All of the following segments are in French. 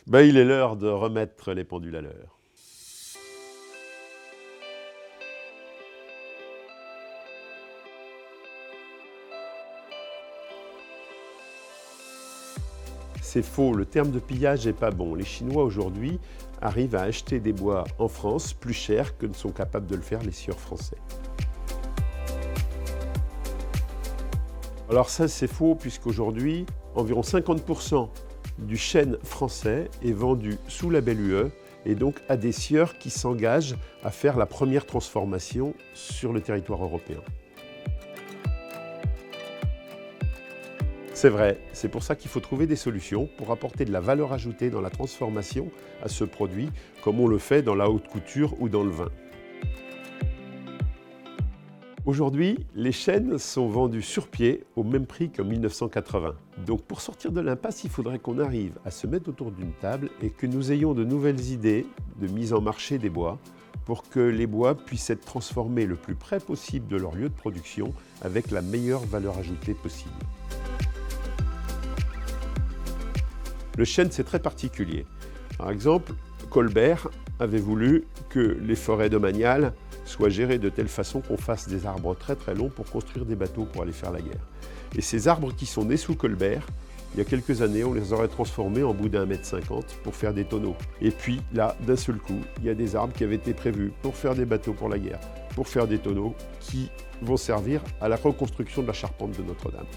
Il est l'heure de remettre les pendules à l'heure. C'est faux, le terme de pillage n'est pas bon. Les Chinois aujourd'hui arrivent à acheter des bois en France plus cher que ne sont capables de le faire les scieurs français. Alors ça c'est faux puisqu'aujourd'hui, environ 50% du chêne français est vendu sous label UE et donc à des scieurs qui s'engagent à faire la première transformation sur le territoire européen. C'est vrai, c'est pour ça qu'il faut trouver des solutions pour apporter de la valeur ajoutée dans la transformation à ce produit, comme on le fait dans la haute couture ou dans le vin. Aujourd'hui, les chênes sont vendus sur pied au même prix qu'en 1980. Donc pour sortir de l'impasse, il faudrait qu'on arrive à se mettre autour d'une table et que nous ayons de nouvelles idées de mise en marché des bois pour que les bois puissent être transformés le plus près possible de leur lieu de production avec la meilleure valeur ajoutée possible. Le chêne, c'est très particulier. Par exemple, Colbert avait voulu que les forêts domaniales soient gérées de telle façon qu'on fasse des arbres très très longs pour construire des bateaux pour aller faire la guerre. Et ces arbres qui sont nés sous Colbert, il y a quelques années, on les aurait transformés en bout d'1,50 m pour faire des tonneaux. Et puis là, d'un seul coup, il y a des arbres qui avaient été prévus pour faire des bateaux pour la guerre, pour faire des tonneaux qui vont servir à la reconstruction de la charpente de Notre-Dame.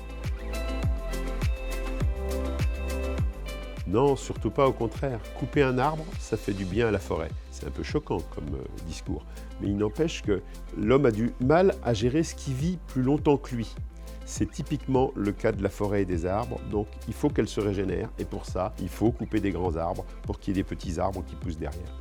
Non, surtout pas, au contraire. Couper un arbre, ça fait du bien à la forêt. C'est un peu choquant comme discours. Mais il n'empêche que l'homme a du mal à gérer ce qui vit plus longtemps que lui. C'est typiquement le cas de la forêt et des arbres, donc il faut qu'elle se régénère. Et pour ça, il faut couper des grands arbres pour qu'il y ait des petits arbres qui poussent derrière.